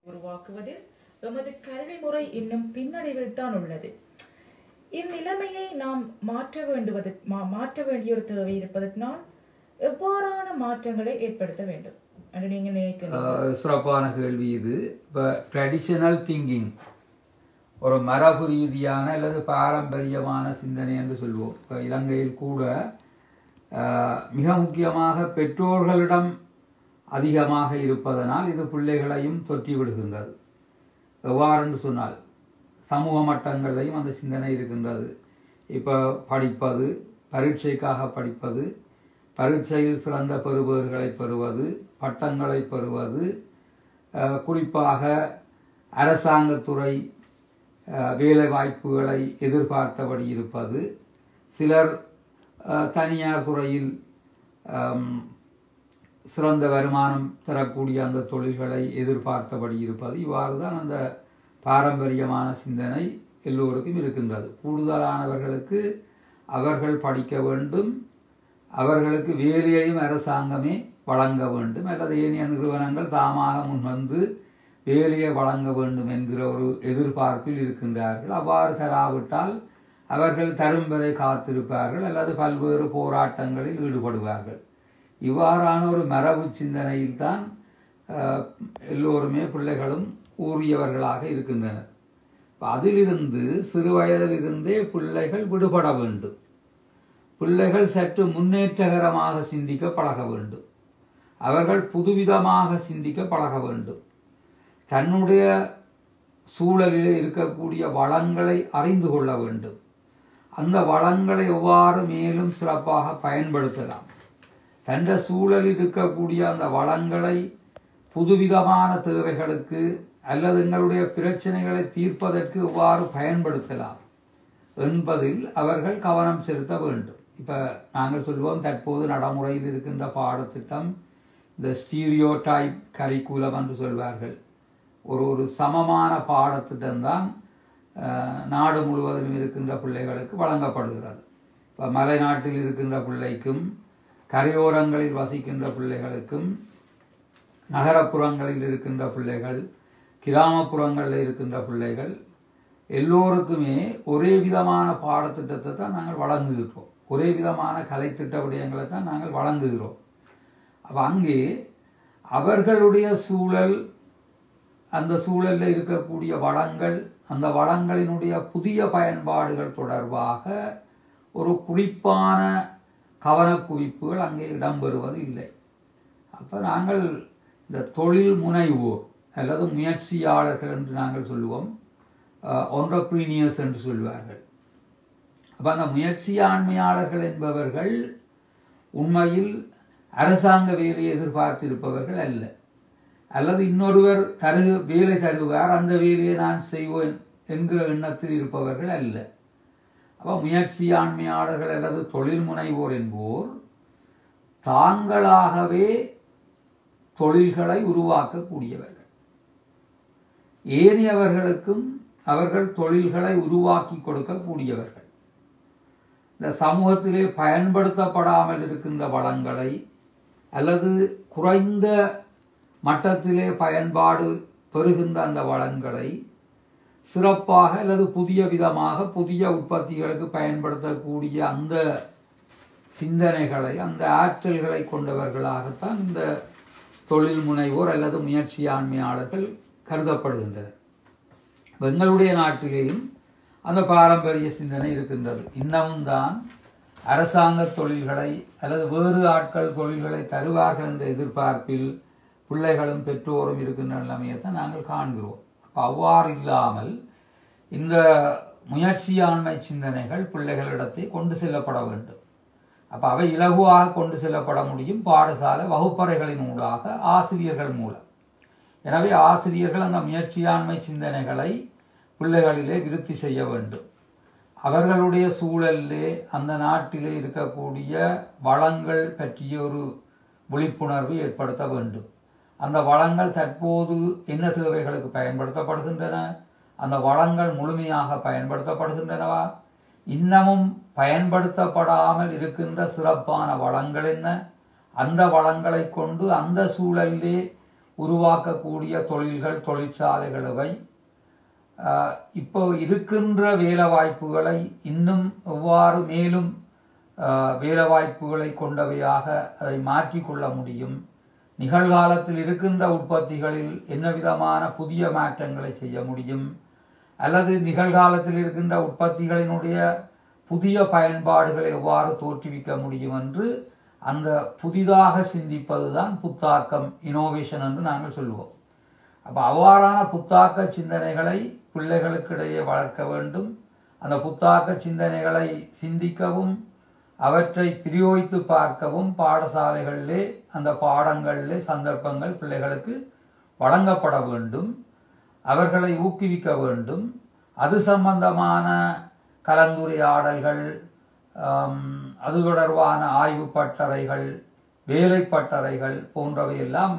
உருவாக்குவதில் எமது கல்வி முறை இன்னும் பின்னடைவில் தான் உள்ளது. இந்நிலைமையை நாம் மாற்ற வேண்டிய ஒரு தேவை இருப்பதனால் எவ்வாறான மாற்றங்களை ஏற்படுத்த வேண்டும் என்று நீங்க நினைக்கிறீங்க? சிறப்பான கேள்வி இது. இப்போ ட்ரெடிஷனல் திங்கிங், ஒரு மரபு ரீதியான அல்லது பாரம்பரியமான சிந்தனை என்று சொல்வோம். இப்போ இலங்கையில் கூட மிக முக்கியமாக பெற்றோர்களிடம் அதிகமாக இருப்பதனால் இது பிள்ளைகளையும் தொற்றி விடுகின்றது. எவ்வாறென்று சொன்னால் சமூக மட்டங்களையும் அந்த சிந்தனை இருக்கின்றது. இப்போ படிப்பது, பரீட்சைக்காக படிப்பது, பரீட்சையில் சிறந்த பெறுபவர்களை பெறுவது, பட்டங்களை பெறுவது, குறிப்பாக அரசாங்கத்துறை வேலை வாய்ப்புகளை எதிர்பார்த்தபடி இருப்பது, சிலர் தனியார் துறையில் சிறந்த வருமானம் தரக்கூடிய அந்த தொழில்களை எதிர்பார்த்தபடி இருப்பது, இவ்வாறு தான் அந்த பாரம்பரியமான சிந்தனை எல்லோருக்கும் இருக்கின்றது. கூடுதலானவர்களுக்கு அவர்கள் படிக்க வேண்டும், அவர்களுக்கு வேலையையும் அரசாங்கமே வழங்க வேண்டும், அல்லது ஏனைய நிறுவனங்கள் தாமாக முன்வந்து வேலையை வழங்க வேண்டும் என்கிற ஒரு எதிர்பார்ப்பில் இருக்கின்றார்கள். அவ்வாறு தராவிட்டால் அவர்கள் தரும் வரை காத்திருப்பார்கள் அல்லது பல்வேறு போராட்டங்களில் ஈடுபடுவார்கள். இவ்வாறான ஒரு மரபு சிந்தனையில் தான் எல்லோருமே பிள்ளைகளும் ஊறியவர்களாக இருக்கின்றனர். அதிலிருந்து சிறு வயதிலிருந்தே பிள்ளைகள் விடுபட வேண்டும். பிள்ளைகள் சற்று முன்னேற்றகரமாக சிந்திக்க பழக வேண்டும். அவர்கள் புதுவிதமாக சிந்திக்க பழக வேண்டும். தன்னுடைய சூழலில் இருக்கக்கூடிய வளங்களை அறிந்து கொள்ள வேண்டும். அந்த வளங்களை எவ்வாறு மேலும் சிறப்பாக பயன்படுத்தலாம், தந்த சூழலில் இருக்கக்கூடிய அந்த வளங்களை புதுவிதமான தேவைகளுக்கு அல்லது எங்களுடைய பிரச்சனைகளை தீர்ப்பதற்கு எவ்வாறு பயன்படுத்தலாம் என்பதில் அவர்கள் கவனம் செலுத்த வேண்டும். இப்போ நாங்கள் சொல்வோம், தற்போது நடைமுறையில் இருக்கின்ற பாடத்திட்டம் இந்த ஸ்டீரியோ டைப் கரிக்குலம் என்று சொல்வார்கள். ஒரு சமமான பாடத்திட்டம்தான் நாடு முழுவதிலும் இருக்கின்ற பிள்ளைகளுக்கு வழங்கப்படுகிறது. இப்போ மலை நாட்டில் இருக்கின்ற பிள்ளைக்கும், கரையோரங்களில் வசிக்கின்ற பிள்ளைகளுக்கும், நகரப்புறங்களில் இருக்கின்ற பிள்ளைகள், கிராமப்புறங்களில் இருக்கின்ற பிள்ளைகள் எல்லோருக்குமே ஒரே விதமான பாடத்திட்டத்தை தான் நாங்கள் வழங்குகிறோம். ஒரே விதமான கலைத்திட்ட விடயங்களை தான் நாங்கள் வழங்குகிறோம். அப்போ அங்கே அவர்களுடைய சூழல், அந்த சூழலில் இருக்கக்கூடிய வளங்கள், அந்த வளங்களினுடைய புதிய பயன்பாடுகள் தொடர்பாக ஒரு குறிப்பான கவனக்குவிப்புகள் அங்கே இடம்பெறுவது இல்லை. அப்போ நாங்கள் இந்த தொழில் முனைவோர் அல்லது முயற்சியாளர்கள் என்று நாங்கள் சொல்லுவோம், என்டர்பிரீனியர்ஸ் என்று சொல்வார்கள். அப்போ அந்த முயற்சியாண்மையாளர்கள் என்பவர்கள் உண்மையில் அரசாங்க வேலையை எதிர்பார்த்திருப்பவர்கள் அல்ல, அல்லது இன்னொருவர் வேலை தருவார், அந்த வேலையை நான் செய்வேன் என்கிற எண்ணத்தில் இருப்பவர்கள் அல்ல. அப்போ முயற்சியாண்மையாளர்கள் அல்லது தொழில் முனைவோர் என்போர் தாங்களாகவே தொழில்களை உருவாக்கக்கூடியவர்கள். ஏனையவர்களுக்கும் அவர்கள் தொழில்களை உருவாக்கி கொடுக்கக்கூடியவர்கள். இந்த சமூகத்திலே பயன்படுத்தப்படாமல் இருக்கின்ற வளங்களை அல்லது குறைந்த மட்டத்திலே பயன்பாடு பெறுகின்ற அந்த வளங்களை சிறப்பாக அல்லது புதிய விதமாக புதிய உற்பத்திகளுக்கு பயன்படுத்தக்கூடிய அந்த சிந்தனைகளை, அந்த ஆற்றல்களை கொண்டவர்களாகத்தான் இந்த தொழில் முனைவோர் அல்லது முயற்சியாண்மையாளர்கள் கருதப்படுகின்றனர். எங்களுடைய நாட்டிலேயும் அந்த பாரம்பரிய சிந்தனை இருக்கின்றது. இன்னமும் தான் அரசாங்க தொழில்களை அல்லது வேறு ஆட்கள் தொழில்களை தருவார்கள் என்ற எதிர்பார்ப்பில் பிள்ளைகளும் பெற்றோரும் இருக்கின்ற நிலைமையை தான் நாங்கள் காண்கிறோம். அப்போ அவ்வாறு இல்லாமல் இந்த முயற்சியாண்மை சிந்தனைகள் பிள்ளைகளிடத்தை கொண்டு செல்லப்பட வேண்டும். அப்போ அவை இலகுவாக கொண்டு செல்லப்பட முடியும் பாடசாலை வகுப்பறைகளின் ஊடாக, ஆசிரியர்கள் மூலம். எனவே ஆசிரியர்கள் அந்த முயற்சியாண்மை சிந்தனைகளை பிள்ளைகளிலே விருத்தி செய்ய வேண்டும். அவர்களுடைய சூழலிலே அந்த நாட்டிலே இருக்கக்கூடிய வளங்கள் பற்றிய ஒரு விழிப்புணர்வு ஏற்படுத்த வேண்டும். அந்த வளங்கள் தற்போது என்ன தேவைகளுக்கு பயன்படுத்தப்படுகின்றன, அந்த வளங்கள் முழுமையாக பயன்படுத்தப்படுகின்றனவா, இன்னமும் பயன்படுத்தப்படாமல் இருக்கின்ற சிறப்பான வளங்கள் என்ன, அந்த வளங்களை கொண்டு அந்த சூழலிலே உருவாக்கக்கூடிய தொழில்கள், தொழிற்சாலைகளவை இப்போ இருக்கின்ற வேலைவாய்ப்புகளை இன்னும் எவ்வாறு மேலும் வேலைவாய்ப்புகளை கொண்டவையாக அதை மாற்றிக்கொள்ள முடியும், நிகழ்காலத்தில் இருக்கின்ற உற்பத்திகளில் என்ன விதமான புதிய மாற்றங்களை செய்ய முடியும், அல்லது நிகழ்காலத்தில் இருக்கின்ற உற்பத்திகளினுடைய புதிய பயன்பாடுகளை எவ்வாறு தோற்றுவிக்க முடியும் என்று அந்த புதிதாக சிந்திப்பதுதான் புத்தாக்கம், இனோவேஷன் என்று நாங்கள் சொல்லுவோம். அப்போ அவ்வாறான புத்தாக்க சிந்தனைகளை பிள்ளைகளுக்கிடையே வளர்க்க வேண்டும். அந்த புத்தாக்க சிந்தனைகளை சிந்திக்கவும் அவற்றை பிரயோகித்து பார்க்கவும் பாடசாலைகளிலே அந்த பாடங்களிலே சந்தர்ப்பங்கள் பிள்ளைகளுக்கு வழங்கப்பட வேண்டும். அவர்களை ஊக்குவிக்க வேண்டும். அது சம்பந்தமான கலந்துரையாடல்கள், அது தொடர்பான ஆய்வு பட்டறைகள், வேலை பட்டறைகள் போன்றவையெல்லாம்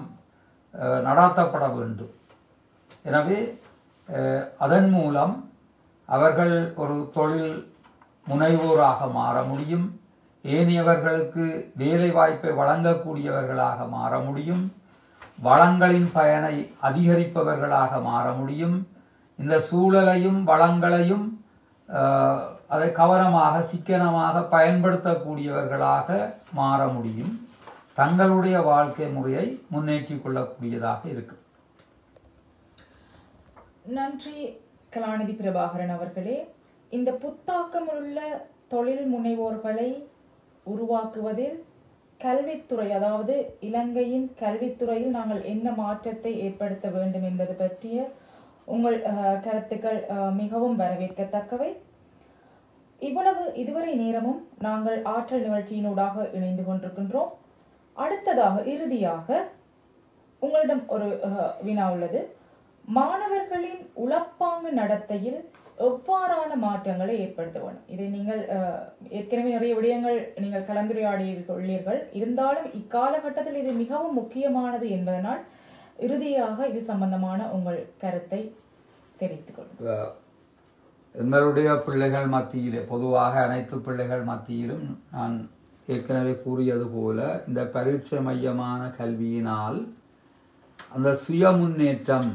நடாத்தப்பட வேண்டும். எனவே அதன் மூலம் அவர்கள் ஒரு தொழில் முனைவோராக மாற முடியும், ஏனையவர்களுக்கு வேலை வாய்ப்பை வழங்கக்கூடியவர்களாக மாற முடியும், வளங்களின் பயனை அதிகரிப்பவர்களாக மாற முடியும், இந்த சூழலையும் வளங்களையும் அதை கவனமாக சிக்கனமாக பயன்படுத்தக்கூடியவர்களாக மாற முடியும், தங்களுடைய வாழ்க்கை முறையை முன்னேற்றிக் கொள்ளக்கூடியதாக இருக்கும். நன்றி கலாநிதி பிரபாகரன் அவர்களே. இந்த புத்தாக்கமுள்ள தொழில் முனைவோர்களை உருவாக்குவதில் கல்வித்துறை, அதாவது இலங்கையின் கல்வித்துறையில் நாங்கள் என்ன மாற்றத்தை ஏற்படுத்த வேண்டும் என்பது பற்றிய உங்கள் கருத்துக்கள் மிகவும் வரவேற்கத்தக்கவை. இவ்வளவு இதுவரை நேரமும் நாங்கள் ஆற்றல் நிகழ்ச்சியினூடாக இணைந்து கொண்டிருக்கின்றோம். அடுத்ததாக இறுதியாக உங்களிடம் ஒரு வினா உள்ளது. மாணவர்களின் உளப்பாங்கு நடத்தையில் எவ்வாறான மாற்றங்களை ஏற்படுத்த வேண்டும்? இதை நீங்கள் ஏற்கனவே நிறைய விடயங்கள் நீங்கள் கலந்துரையாடியுள்ளீர்கள். இருந்தாலும் இக்காலகட்டத்தில் இது மிகவும் முக்கியமானது என்பதனால் இறுதியாக இது சம்பந்தமான உங்கள் கருத்தை தெரிவித்துக் கொள்ளுங்கள். எங்களுடைய பிள்ளைகள் மத்தியிலே, பொதுவாக அனைத்து பிள்ளைகள் மத்தியிலும் நான் ஏற்கனவே கூறியது போல இந்த பரீட்சை மையமான கல்வியினால் அந்த சுய முன்னேற்றம்,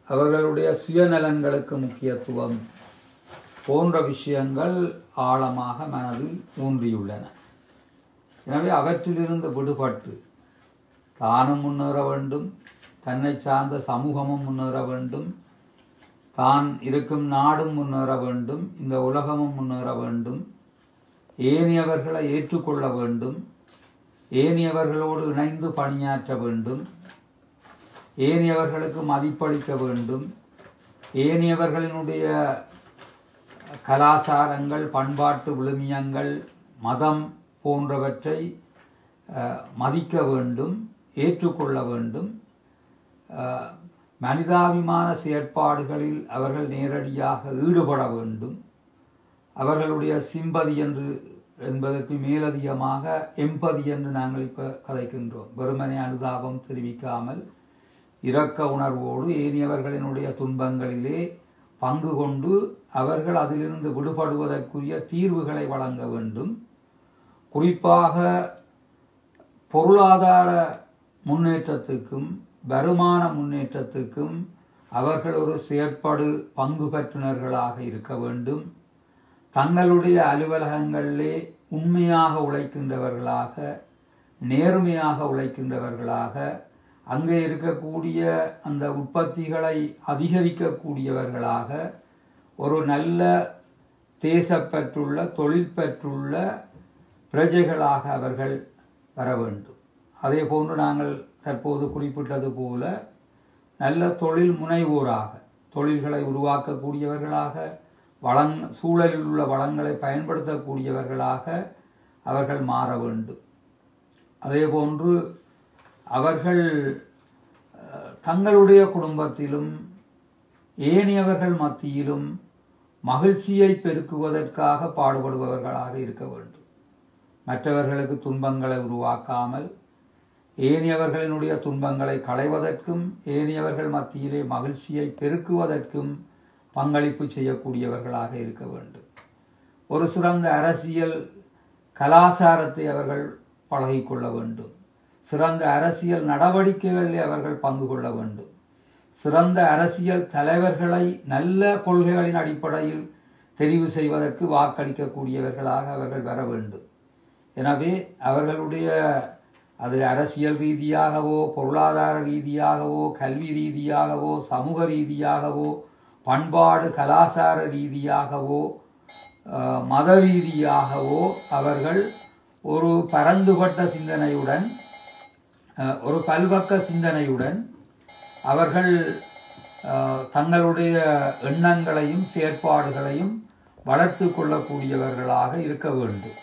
அவர்களுடைய சுயநலன்களுக்கு முக்கியத்துவம் போன்ற விஷயங்கள் ஆழமாக மனதில் ஊன்றியுள்ளன. எனவே அவற்றிலிருந்து விடுபட்டு தானும் முன்னேற வேண்டும், தன்னை சார்ந்த சமூகமும் முன்னேற வேண்டும், தான் இருக்கும் நாடும் முன்னேற வேண்டும், இந்த உலகமும் முன்னேற வேண்டும், ஏனையவர்களை ஏற்றுக்கொள்ள வேண்டும், ஏனையவர்களோடு இணைந்து பணியாற்ற வேண்டும், ஏனையவர்களுக்கு மதிப்பளிக்க வேண்டும், ஏனையவர்களினுடைய கலாச்சாரங்கள், பண்பாட்டு விழுமியங்கள், மதம் போன்றவற்றை மதிக்க வேண்டும், ஏற்றுக்கொள்ள வேண்டும், மனிதாபிமான செயற்பாடுகளில் அவர்கள் நேரடியாக ஈடுபட வேண்டும், அவர்களுடைய சிம்பதி என்பதற்கு மேலதிகமாக எம்பதி என்று நாங்கள் இப்போ கதைக்கின்றோம். வெறுமனே அனுதாபம் தெரிவிக்காமல் இரக்க உணர்வோடு ஏனையவர்களினுடைய துன்பங்களிலே பங்கு கொண்டு அவர்கள் அதிலிருந்து விடுபடுவதற்குரிய தீர்வுகளை வழங்க வேண்டும். குறிப்பாக பொருளாதார முன்னேற்றத்துக்கும் வருமான முன்னேற்றத்துக்கும் அவர்கள் ஒரு செயற்பாடு பங்கு பெற்றுனர்களாக இருக்க வேண்டும். தங்களுடைய அலுவலகங்களிலே உண்மையாக உழைக்கின்றவர்களாக, நேர்மையாக உழைக்கின்றவர்களாக, அங்கே இருக்கக்கூடிய அந்த உற்பத்திகளை அதிகரிக்கக்கூடியவர்களாக, ஒரு நல்ல தேசப்பற்றுள்ள தொழில் பெற்றுள்ள பிரஜைகளாக அவர்கள் வர வேண்டும். அதே போன்று நாங்கள் தற்போது குறிப்பிட்டது போல நல்ல தொழில் முனைவோராக, தொழில்களை உருவாக்கக்கூடியவர்களாக, சூழலில் உள்ள வளங்களை பயன்படுத்தக்கூடியவர்களாக அவர்கள் மாற வேண்டும். அதே போன்று அவர்கள் தங்களுடைய குடும்பத்திலும் ஏனையவர்கள் மத்தியிலும் மகிழ்ச்சியை பெருக்குவதற்காக பாடுபடுபவர்களாக இருக்க வேண்டும். மற்றவர்களுக்கு துன்பங்களை உருவாக்காமல் ஏனையவர்களினுடைய துன்பங்களை களைவதற்கும் ஏனையவர்கள் மத்தியிலே மகிழ்ச்சியை பெருக்குவதற்கும் பங்களிப்பு செய்யக்கூடியவர்களாக இருக்க வேண்டும். ஒரு சிறந்த அரசியல் கலாச்சாரத்தை அவர்கள் பழகிக்கொள்ள வேண்டும். சிறந்த அரசியல் நடவடிக்கைகளில் அவர்கள் பங்கு கொள்ள வேண்டும். சிறந்த அரசியல் தலைவர்களை நல்ல கொள்கைகளின் அடிப்படையில் தெரிவு செய்வதற்கு வாக்களிக்கக்கூடியவர்களாக அவர்கள் வர வேண்டும். எனவே அவர்களுடைய அது அரசியல் ரீதியாகவோ, பொருளாதார ரீதியாகவோ, கல்வி ரீதியாகவோ, சமூக ரீதியாகவோ, பண்பாடு கலாச்சார ரீதியாகவோ, மத ரீதியாகவோ அவர்கள் ஒரு பரந்துபட்ட சிந்தனையுடன், ஒரு பல்பக்க சிந்தனையுடன் அவர்கள் தங்களுடைய எண்ணங்களையும் செயற்பாடுகளையும் வளர்த்து கொள்ளக்கூடியவர்களாக இருக்க வேண்டும்.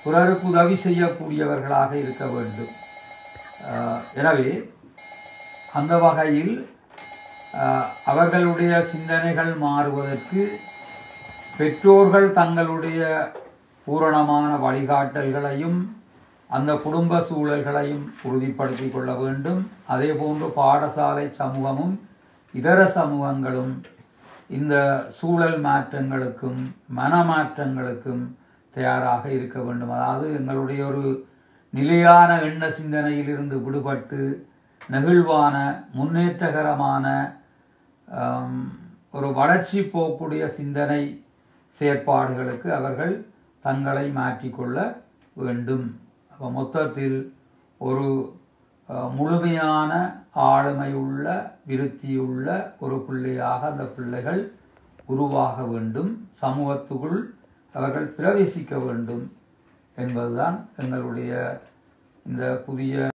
பிறருக்கு உதவி செய்யக்கூடியவர்களாக இருக்க வேண்டும். எனவே அந்த வகையில் அவர்களுடைய சிந்தனைகள் மாறுவதற்கு பெற்றோர்கள் தங்களுடைய பூரணமான வழிகாட்டல்களையும் அந்த குடும்ப சூழல்களையும் உறுதிப்படுத்திக் கொள்ள வேண்டும். அதே போன்று பாடசாலை சமூகமும் இதர சமூகங்களும் இந்த சூழல் மாற்றங்களுக்கும் மனமாற்றங்களுக்கும் தயாராக இருக்க வேண்டும். அதாவது எங்களுடைய ஒரு நிலையான எண்ண சிந்தனையிலிருந்து விடுபட்டு நெகிழ்வான முன்னேற்றகரமான ஒரு வளர்ச்சி போக்குடைய சிந்தனை செயற்பாடுகளுக்கு அவர்கள் தங்களை மாற்றிக்கொள்ள வேண்டும். மொத்தத்தில் ஒரு முழுமையான ஆளுமையுள்ள விருத்தியுள்ள ஒரு பிள்ளையாக அந்த பிள்ளைகள் உருவாக வேண்டும். சமூகத்துக்குள் அவர்கள் பிரவேசிக்க வேண்டும் என்பதுதான் எங்களுடைய இந்த புதிய